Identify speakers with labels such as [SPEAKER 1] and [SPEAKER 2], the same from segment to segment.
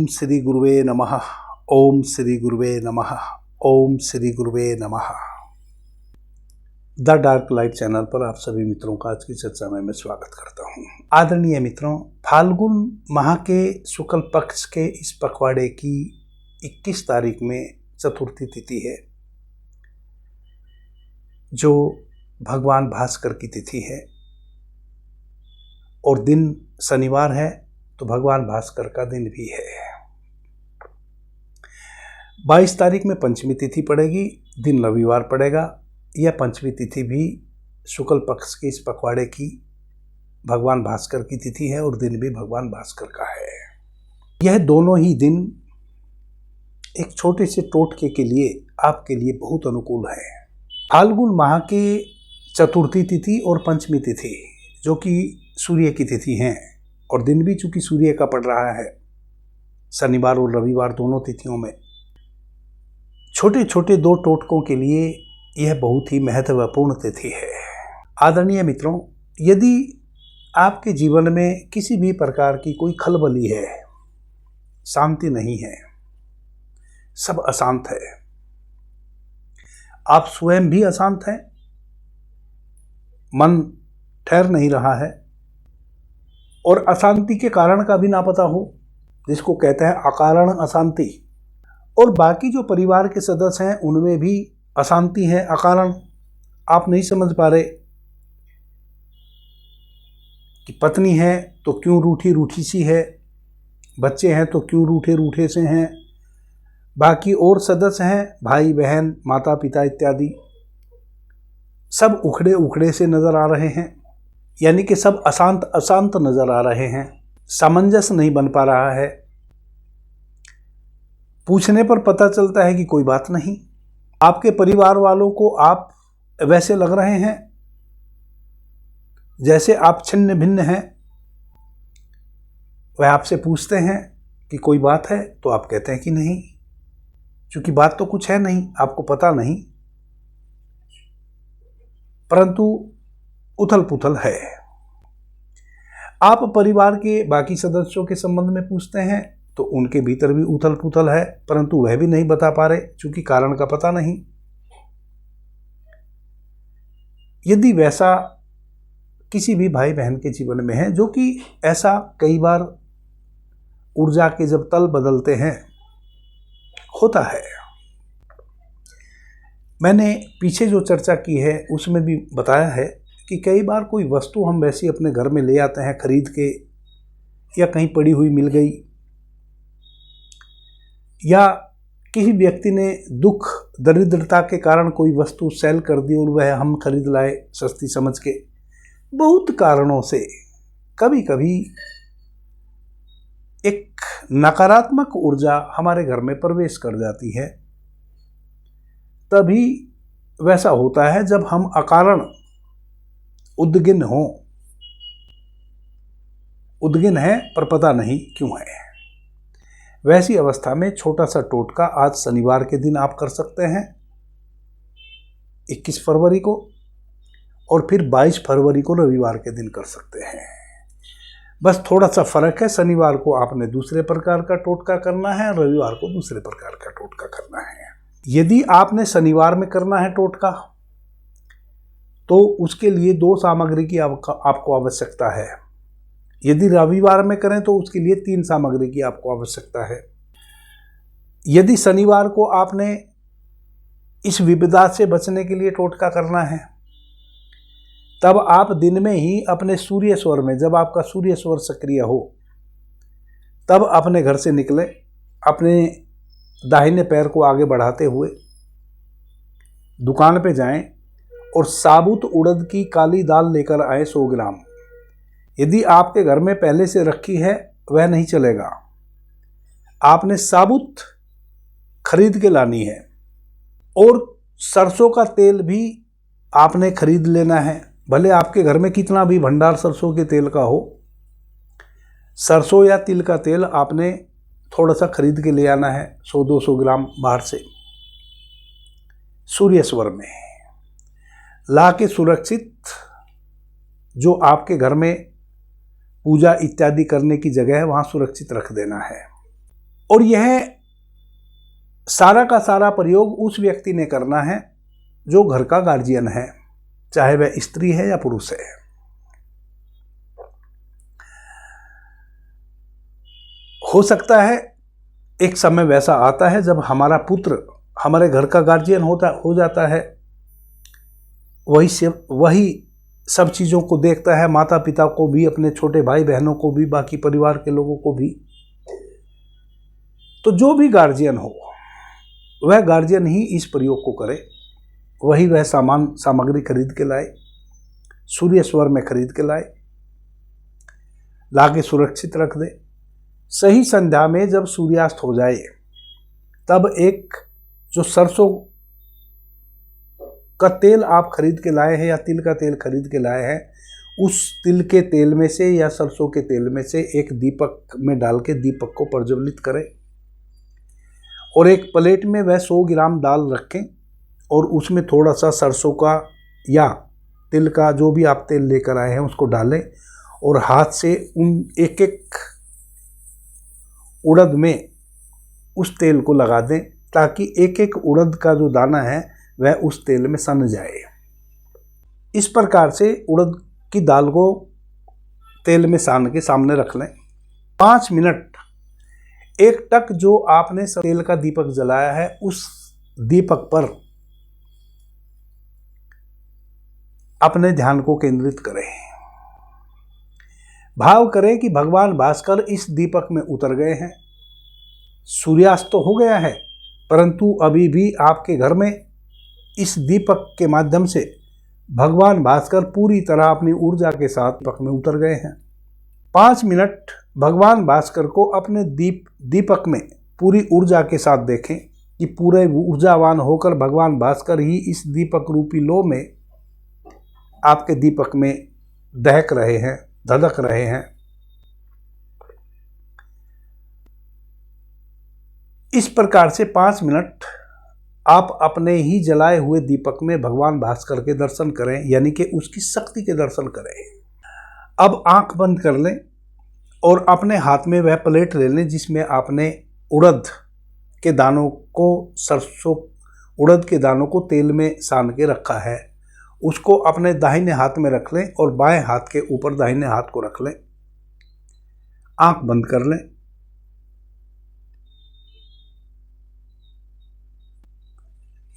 [SPEAKER 1] श्री गुरुवे नमः। ओम श्री गुरुवे नमः। ओम श्री गुरुवे नमः। द डार्क लाइट चैनल पर आप सभी मित्रों का आज की चर्चा में मैं स्वागत करता हूं। आदरणीय मित्रों, फाल्गुन माह के शुक्ल पक्ष के इस पखवाड़े की 21 तारीख में चतुर्थी तिथि है, जो भगवान भास्कर की तिथि है और दिन शनिवार है, तो भगवान भास्कर का दिन भी है। 22 तारीख में पंचमी तिथि पड़ेगी, दिन रविवार पड़ेगा। यह पंचमी तिथि भी शुक्ल पक्ष के इस पखवाड़े की भगवान भास्कर की तिथि है और दिन भी भगवान भास्कर का है। यह दोनों ही दिन एक छोटे से टोटके के लिए आपके लिए बहुत अनुकूल है। फाल्गुन माह के चतुर्थी तिथि और पंचमी तिथि, जो कि सूर्य की तिथि हैं, और दिन भी चूंकि सूर्य का पड़ रहा है, शनिवार और रविवार दोनों तिथियों में, छोटे छोटे दो टोटकों के लिए यह बहुत ही महत्वपूर्ण तिथि है। आदरणीय मित्रों, यदि आपके जीवन में किसी भी प्रकार की कोई खलबली है, शांति नहीं है, सब अशांत है, आप स्वयं भी अशांत हैं, मन ठहर नहीं रहा है और अशांति के कारण का भी ना पता हो, जिसको कहते हैं अकारण अशांति, और बाकी जो परिवार के सदस्य हैं उनमें भी अशांति है, अकारण आप नहीं समझ पा रहे कि पत्नी है तो क्यों रूठी रूठी सी है, बच्चे हैं तो क्यों रूठे रूठे से हैं, बाकी और सदस्य हैं, भाई बहन माता पिता इत्यादि, सब उखड़े उखड़े से नजर आ रहे हैं, यानी कि सब अशांत अशांत नजर आ रहे हैं, सामंजस्य नहीं बन पा रहा है। पूछने पर पता चलता है कि कोई बात नहीं। आपके परिवार वालों को आप वैसे लग रहे हैं जैसे आप छिन्न भिन्न हैं। वह आपसे पूछते हैं कि कोई बात है, तो आप कहते हैं कि नहीं, क्योंकि बात तो कुछ है नहीं, आपको पता नहीं, परंतु उथल पुथल है। आप परिवार के बाकी सदस्यों के संबंध में पूछते हैं तो उनके भीतर भी उथल पुथल है, परंतु वह भी नहीं बता पा रहे, क्योंकि कारण का पता नहीं। यदि वैसा किसी भी भाई बहन के जीवन में है, जो कि ऐसा कई बार ऊर्जा के जब तल बदलते हैं होता है। मैंने पीछे जो चर्चा की है उसमें भी बताया है कि कई बार कोई वस्तु हम वैसी अपने घर में ले आते हैं खरीद के, या कहीं पड़ी हुई मिल गई, या किसी व्यक्ति ने दुख दरिद्रता के कारण कोई वस्तु सेल कर दी और वह हम खरीद लाए सस्ती समझ के। बहुत कारणों से कभी कभी एक नकारात्मक ऊर्जा हमारे घर में प्रवेश कर जाती है। तभी वैसा होता है जब हम अकारण उद्गिन हो, उद्गिन है पर पता नहीं क्यों है। वैसी अवस्था में छोटा सा टोटका आज शनिवार के दिन आप कर सकते हैं 21 फरवरी को, और फिर 22 फरवरी को रविवार के दिन कर सकते हैं। बस थोड़ा सा फर्क है, शनिवार को आपने दूसरे प्रकार का टोटका करना है, रविवार को दूसरे प्रकार का टोटका करना है। यदि आपने शनिवार में करना है टोटका, तो उसके लिए 2 सामग्री की आपको आवश्यकता है। यदि रविवार में करें तो उसके लिए 3 सामग्री की आपको आवश्यकता है। यदि शनिवार को आपने इस विपदा से बचने के लिए टोटका करना है, तब आप दिन में ही अपने सूर्य स्वर में, जब आपका सूर्य स्वर सक्रिय हो, तब अपने घर से निकले, अपने दाहिने पैर को आगे बढ़ाते हुए दुकान पे जाएं और साबुत उड़द की काली दाल लेकर आए 100 ग्राम। यदि आपके घर में पहले से रखी है वह नहीं चलेगा, आपने साबुत खरीद के लानी है। और सरसों का तेल भी आपने खरीद लेना है, भले आपके घर में कितना भी भंडार सरसों के तेल का हो, सरसों या तिल का तेल आपने थोड़ा सा खरीद के ले आना है, 100-200 ग्राम बाहर से, सूर्य स्वर में ला के सुरक्षित जो आपके घर में पूजा इत्यादि करने की जगह है वहाँ सुरक्षित रख देना है। और यह सारा का सारा प्रयोग उस व्यक्ति ने करना है जो घर का गार्जियन है, चाहे वह स्त्री है या पुरुष है। हो सकता है एक समय वैसा आता है जब हमारा पुत्र हमारे घर का गार्जियन हो जाता है, वही सब चीज़ों को देखता है, माता पिता को भी, अपने छोटे भाई बहनों को भी, बाकी परिवार के लोगों को भी। तो जो भी गार्जियन हो वह गार्जियन ही इस प्रयोग को करे, वही वह सामग्री खरीद के लाए, सूर्य स्वर में खरीद के लाए, लाके सुरक्षित रख दे। सही संध्या में जब सूर्यास्त हो जाए तब एक जो सरसों का तेल आप खरीद के लाए हैं या तिल का तेल खरीद के लाए हैं, उस तिल के तेल में से या सरसों के तेल में से एक दीपक में डाल के दीपक को प्रज्वलित करें और एक प्लेट में वह 100 ग्राम दाल रखें और उसमें थोड़ा सा सरसों का या तिल का जो भी आप तेल लेकर आए हैं उसको डालें और हाथ से उन एक एक उड़द में उस तेल को लगा दें ताकि एक एक उड़द का जो दाना है वह उस तेल में सन जाए। इस प्रकार से उड़द की दाल को तेल में सान के सामने रख लें। 5 मिनट एक टक जो आपने तेल का दीपक जलाया है उस दीपक पर अपने ध्यान को केंद्रित करें। भाव करें कि भगवान भास्कर इस दीपक में उतर गए हैं। सूर्यास्त तो हो गया है परंतु अभी भी आपके घर में इस दीपक के माध्यम से भगवान भास्कर पूरी तरह अपनी ऊर्जा के साथ दीपक में उतर गए हैं। 5 मिनट भगवान भास्कर को अपने दीपक में पूरी ऊर्जा के साथ देखें कि पूरे ऊर्जावान होकर भगवान भास्कर ही इस दीपक रूपी लो में आपके दीपक में दहक रहे हैं, धधक रहे हैं। इस प्रकार से 5 मिनट आप अपने ही जलाए हुए दीपक में भगवान भास्कर के दर्शन करें, यानी कि उसकी शक्ति के दर्शन करें। अब आंख बंद कर लें और अपने हाथ में वह प्लेट ले लें जिसमें आपने उड़द के दानों को तेल में सान के रखा है। उसको अपने दाहिने हाथ में रख लें और बाएं हाथ के ऊपर दाहिने हाथ को रख लें। आंख बंद कर लें।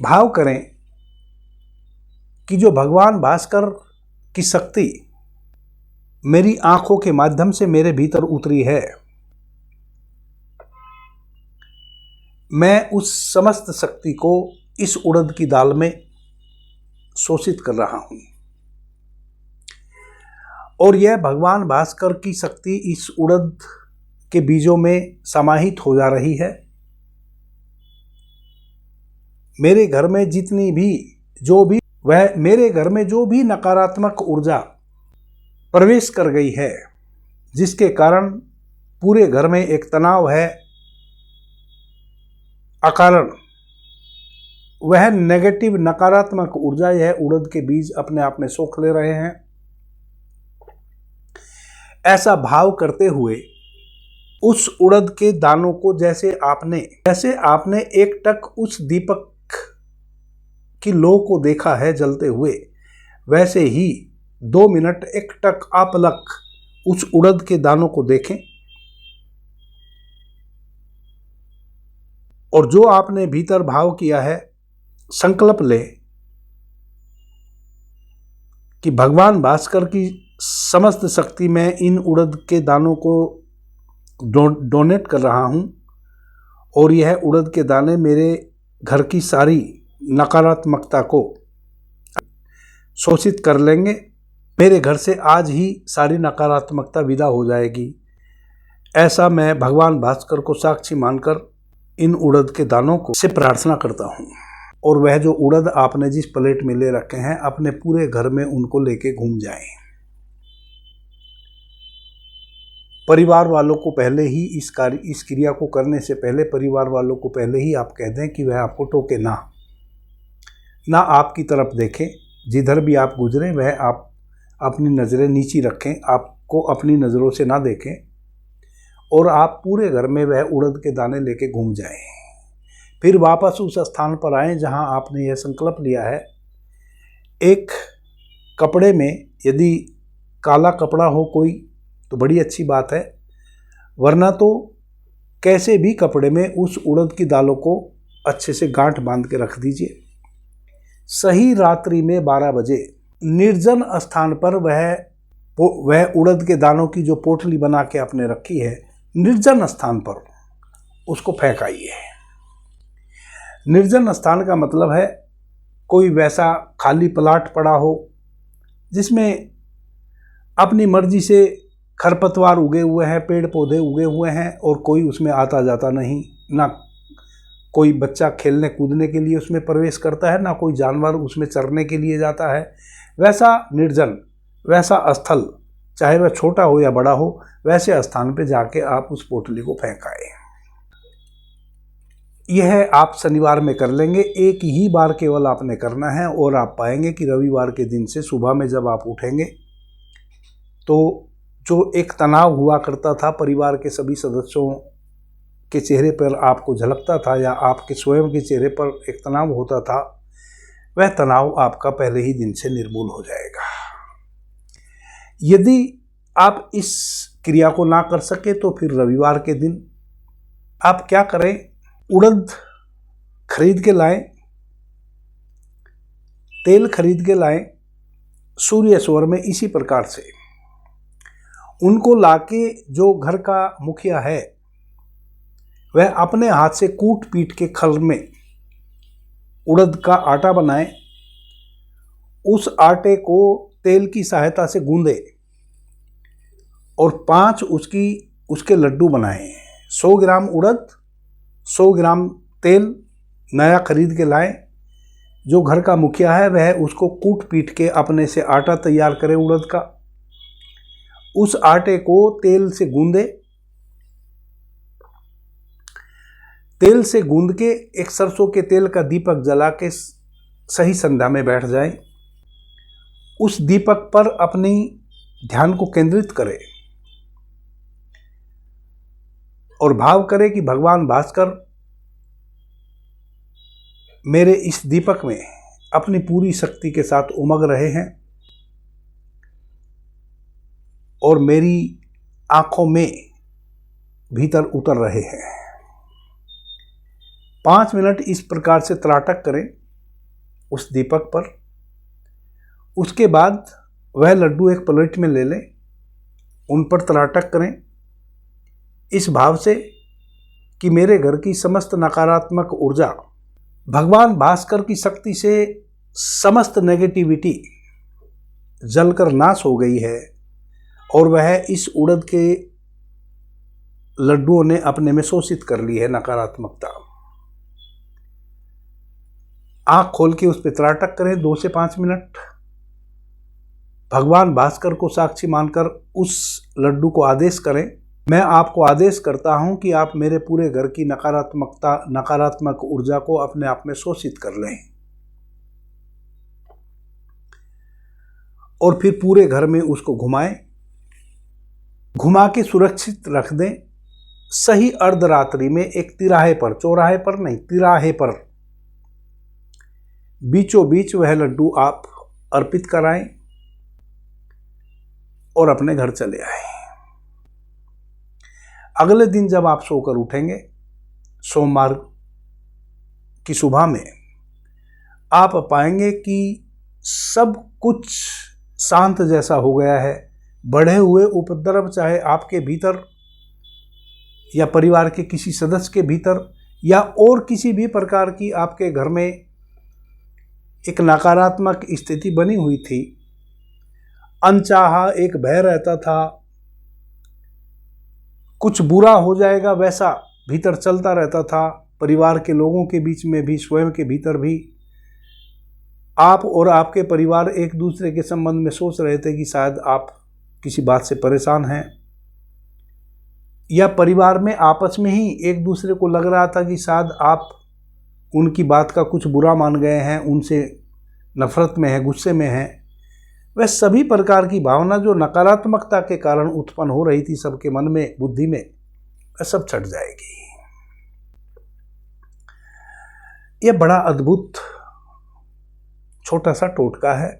[SPEAKER 1] भाव करें कि जो भगवान भास्कर की शक्ति मेरी आंखों के माध्यम से मेरे भीतर उतरी है, मैं उस समस्त शक्ति को इस उड़द की दाल में शोषित कर रहा हूं और यह भगवान भास्कर की शक्ति इस उड़द के बीजों में समाहित हो जा रही है। मेरे घर में जो भी नकारात्मक ऊर्जा प्रवेश कर गई है, जिसके कारण पूरे घर में एक तनाव है अकारण, वह नेगेटिव नकारात्मक ऊर्जा यह उड़द के बीज अपने आप में सोख ले रहे हैं। ऐसा भाव करते हुए उस उड़द के दानों को जैसे आपने एक टक उस दीपक की लो को देखा है जलते हुए, वैसे ही 2 मिनट एक टक आपलक उस उड़द के दानों को देखें और जो आपने भीतर भाव किया है संकल्प ले कि भगवान भास्कर की समस्त शक्ति में इन उड़द के दानों को डोनेट कर रहा हूं और यह उड़द के दाने मेरे घर की सारी नकारात्मकता को शोषित कर लेंगे। मेरे घर से आज ही सारी नकारात्मकता विदा हो जाएगी। ऐसा मैं भगवान भास्कर को साक्षी मानकर इन उड़द के दानों को से प्रार्थना करता हूँ और वह जो उड़द आपने जिस प्लेट में ले रखे हैं अपने पूरे घर में उनको लेके घूम जाएं। परिवार वालों को पहले ही इस क्रिया को करने से पहले परिवार वालों को पहले ही आप कह दें कि वह आपको टोके ना आपकी तरफ देखें। जिधर भी आप गुजरें वह आप अपनी नज़रें नीची रखें, आपको अपनी नज़रों से ना देखें और आप पूरे घर में वह उड़द के दाने लेके घूम जाएं। फिर वापस उस स्थान पर आएं जहां आपने यह संकल्प लिया है। एक कपड़े में, यदि काला कपड़ा हो कोई तो बड़ी अच्छी बात है, वरना तो कैसे भी कपड़े में उस उड़द की दालों को अच्छे से गांठ बांध के रख दीजिए। सही रात्रि में 12 बजे निर्जन स्थान पर वह उड़द के दानों की जो पोटली बना के आपने रखी है, निर्जन स्थान पर उसको फेंकाइए। निर्जन स्थान का मतलब है कोई वैसा खाली प्लाट पड़ा हो जिसमें अपनी मर्जी से खरपतवार उगे हुए हैं, पेड़ पौधे उगे हुए हैं और कोई उसमें आता जाता नहीं, ना कोई बच्चा खेलने कूदने के लिए उसमें प्रवेश करता है, ना कोई जानवर उसमें चरने के लिए जाता है। वैसा निर्जन, वैसा स्थल, चाहे वह छोटा हो या बड़ा हो, वैसे स्थान पे जाके आप उस पोटली को फेंकाएं। यह आप शनिवार में कर लेंगे। एक ही बार केवल आपने करना है और आप पाएंगे कि रविवार के दिन से सुबह में जब आप उठेंगे तो जो एक तनाव हुआ करता था परिवार के सभी सदस्यों के चेहरे पर आपको झलकता था या आपके स्वयं के चेहरे पर एक तनाव होता था, वह तनाव आपका पहले ही दिन से निर्मूल हो जाएगा। यदि आप इस क्रिया को ना कर सके तो फिर रविवार के दिन आप क्या करें, उड़द खरीद के लाएं, तेल खरीद के लाएं, सूर्य स्वर में इसी प्रकार से उनको लाके जो घर का मुखिया है वह अपने हाथ से कूट पीट के खल में उड़द का आटा बनाए, उस आटे को तेल की सहायता से गूंदे और 5 उसके लड्डू बनाएं। 100 ग्राम उड़द, 100 ग्राम तेल नया खरीद के लाएं। जो घर का मुखिया है वह उसको कूट पीट के अपने से आटा तैयार करे उड़द का। उस आटे को तेल से गूंदे, तेल से गूंद के एक सरसों के तेल का दीपक जला के सही संध्या में बैठ जाएं। उस दीपक पर अपनी ध्यान को केंद्रित करें और भाव करें कि भगवान भास्कर मेरे इस दीपक में अपनी पूरी शक्ति के साथ उमग रहे हैं और मेरी आंखों में भीतर उतर रहे हैं। 5 मिनट इस प्रकार से त्राटक करें उस दीपक पर। उसके बाद वह लड्डू एक प्लेट में ले लें, उन पर त्राटक करें इस भाव से कि मेरे घर की समस्त नकारात्मक ऊर्जा भगवान भास्कर की शक्ति से समस्त नेगेटिविटी जलकर नाश हो गई है और वह इस उड़द के लड्डुओं ने अपने में शोषित कर ली है नकारात्मकता। आंख खोल के उस पर त्राटक करें 2 से 5 मिनट। भगवान भास्कर को साक्षी मानकर उस लड्डू को आदेश करें, मैं आपको आदेश करता हूं कि आप मेरे पूरे घर की नकारात्मक ऊर्जा को अपने आप में शोषित कर लें और फिर पूरे घर में उसको घुमाएं, घुमा के सुरक्षित रख दें। सही अर्धरात्रि में एक तिराहे पर, चौराहे पर नहीं, तिराहे पर बीचों बीच वह लड्डू आप अर्पित कराएं और अपने घर चले आए। अगले दिन जब आप सोकर उठेंगे, सोमवार की सुबह में, आप पाएंगे कि सब कुछ शांत जैसा हो गया है। बढ़े हुए उपद्रव चाहे आपके भीतर या परिवार के किसी सदस्य के भीतर या और किसी भी प्रकार की आपके घर में एक नकारात्मक स्थिति बनी हुई थी, अनचाहा एक भय रहता था, कुछ बुरा हो जाएगा वैसा भीतर चलता रहता था, परिवार के लोगों के बीच में भी, स्वयं के भीतर भी आप और आपके परिवार एक दूसरे के संबंध में सोच रहे थे कि शायद आप किसी बात से परेशान हैं या परिवार में आपस में ही एक दूसरे को लग रहा था कि शायद आप उनकी बात का कुछ बुरा मान गए हैं, उनसे नफरत में हैं, गुस्से में हैं। वह सभी प्रकार की भावना जो नकारात्मकता के कारण उत्पन्न हो रही थी सबके मन में, बुद्धि में, सब छट जाएगी। यह बड़ा अद्भुत छोटा सा टोटका है।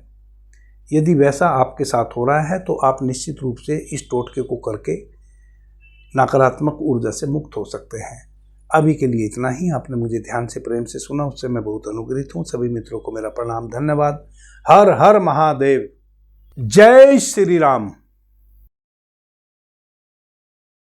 [SPEAKER 1] यदि वैसा आपके साथ हो रहा है तो आप निश्चित रूप से इस टोटके को करके नकारात्मक ऊर्जा से मुक्त हो सकते हैं। अभी के लिए इतना ही। आपने मुझे ध्यान से प्रेम से सुना, उससे मैं बहुत अनुग्रहित हूँ। सभी मित्रों को मेरा प्रणाम, धन्यवाद। हर हर महादेव। जय श्री राम।